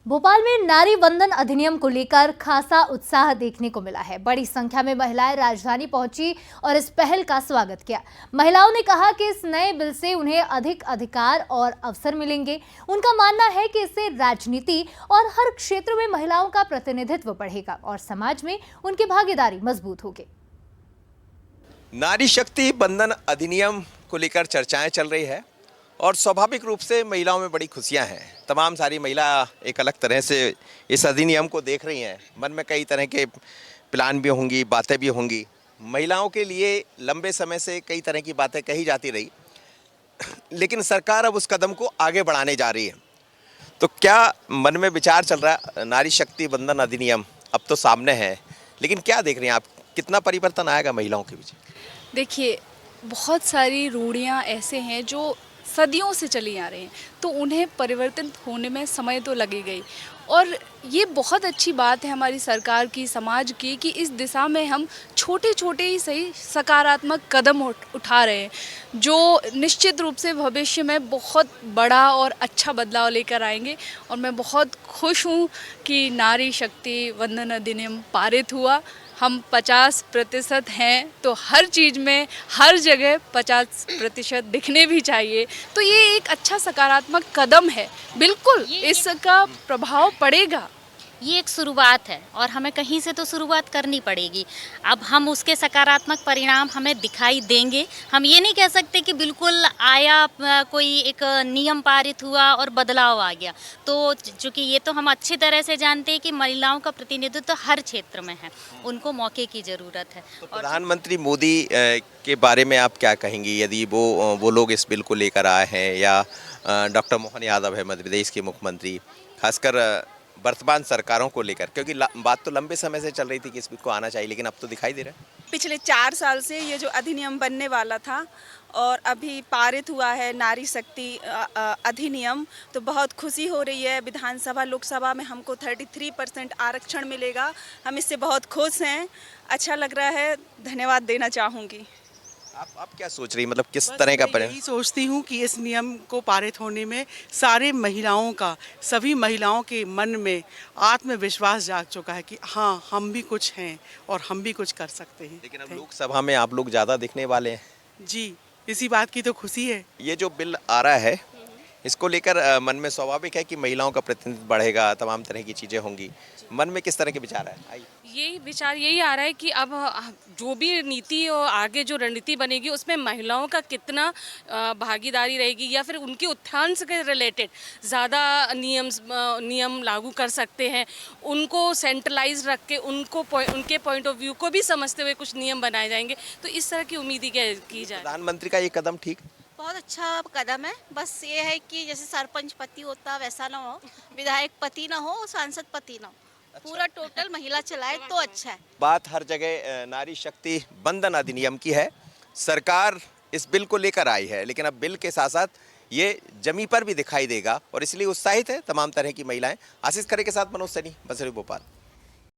भोपाल में नारी वंदन अधिनियम को लेकर खासा उत्साह देखने को मिला है। बड़ी संख्या में महिलाएं राजधानी पहुंची और इस पहल का स्वागत किया। महिलाओं ने कहा कि इस नए बिल से उन्हें अधिक अधिकार और अवसर मिलेंगे। उनका मानना है कि इससे राजनीति और हर क्षेत्र में महिलाओं का प्रतिनिधित्व बढ़ेगा और समाज में उनकी भागीदारी मजबूत होगी। नारी शक्ति वंदन अधिनियम को लेकर चर्चाएं चल रही है और स्वाभाविक रूप से महिलाओं में बड़ी खुशियां हैं। तमाम सारी महिला एक अलग तरह से इस अधिनियम को देख रही हैं। मन में कई तरह के प्लान भी होंगी, बातें भी होंगी। महिलाओं के लिए लंबे समय से कई तरह की बातें कही जाती रही, लेकिन सरकार अब उस कदम को आगे बढ़ाने जा रही है। तो क्या मन में विचार चल रहा है? नारी शक्ति वंदन अधिनियम अब तो सामने है, लेकिन क्या देख रही हैं आप, कितना परिवर्तन आएगा महिलाओं के बीच? देखिए, बहुत सारी रूढ़ियाँ ऐसे हैं जो सदियों से चली आ रही हैं, तो उन्हें परिवर्तित होने में समय तो लगेगा ही। और ये बहुत अच्छी बात है हमारी सरकार की, समाज की, कि इस दिशा में हम छोटे छोटे ही सही सकारात्मक कदम उठा रहे हैं, जो निश्चित रूप से भविष्य में बहुत बड़ा और अच्छा बदलाव लेकर आएंगे। और मैं बहुत खुश हूँ कि नारी शक्ति वंदन अधिनियम पारित हुआ। हम 50% हैं, तो हर चीज़ में हर जगह 50% दिखने भी चाहिए। तो ये एक अच्छा सकारात्मक कदम है। बिल्कुल इसका प्रभाव पड़ेगा। ये एक शुरुआत है और हमें कहीं से तो शुरुआत करनी पड़ेगी। अब हम उसके सकारात्मक परिणाम हमें दिखाई देंगे। हम ये नहीं कह सकते कि बिल्कुल आया, कोई एक नियम पारित हुआ और बदलाव आ गया। तो चूँकि ये तो हम अच्छी तरह से जानते हैं कि महिलाओं का प्रतिनिधित्व तो हर क्षेत्र में है, उनको मौके की ज़रूरत है। तो प्रधानमंत्री मोदी के बारे में आप क्या कहेंगी, यदि वो लोग इस बिल को लेकर आए हैं, या डॉक्टर मोहन यादव है मध्य प्रदेश के मुख्यमंत्री, खासकर वर्तमान सरकारों को लेकर? क्योंकि बात तो लंबे समय से चल रही थी कि इस बिल को आना चाहिए, लेकिन अब तो दिखाई दे रहा है। पिछले 4 साल से ये जो अधिनियम बनने वाला था और अभी पारित हुआ है नारी शक्ति अधिनियम, तो बहुत खुशी हो रही है। विधानसभा लोकसभा में हमको 33% आरक्षण मिलेगा। हम इससे बहुत खुश हैं, अच्छा लग रहा है। धन्यवाद देना चाहूँगी। आप क्या सोच रही, मतलब किस तरह का परिणाम? यही सोचती हूँ कि इस नियम को पारित होने में सारे महिलाओं का, सभी महिलाओं के मन में आत्मविश्वास जाग चुका है कि हाँ, हम भी कुछ हैं और हम भी कुछ कर सकते हैं। लेकिन अब लोकसभा में आप लोग ज़्यादा दिखने वाले हैं। जी, इसी बात की तो खुशी है। ये जो बिल आ रहा है, इसको लेकर मन में स्वाभाविक है कि महिलाओं का प्रतिनिधित्व बढ़ेगा, तमाम तरह की चीज़ें होंगी। मन में किस तरह के विचार है? यही विचार यही आ रहा है कि अब जो भी नीति और आगे जो रणनीति बनेगी, उसमें महिलाओं का कितना भागीदारी रहेगी, या फिर उनके उत्थान से रिलेटेड ज़्यादा नियम लागू कर सकते हैं। उनको सेंट्रलाइज रख के उनके पॉइंट ऑफ व्यू को भी समझते हुए कुछ नियम बनाए जाएंगे। तो इस तरह की उम्मीद की जाए। प्रधानमंत्री का ये कदम ठीक? बहुत अच्छा कदम है। बस ये है कि जैसे सरपंच पति होता वैसा ना हो, विधायक पति ना हो, सांसद पति ना हो। अच्छा। पूरा टोटल महिला चलाए तो अच्छा है। बात हर जगह नारी शक्ति वंदन अधिनियम की है। सरकार इस बिल को लेकर आई है, लेकिन अब बिल के साथ साथ ये जमी पर भी दिखाई देगा और इसलिए उत्साहित है तमाम तरह की महिलाएं। आशीष खरे के साथ मनोज सैनी, बसरी, भोपाल।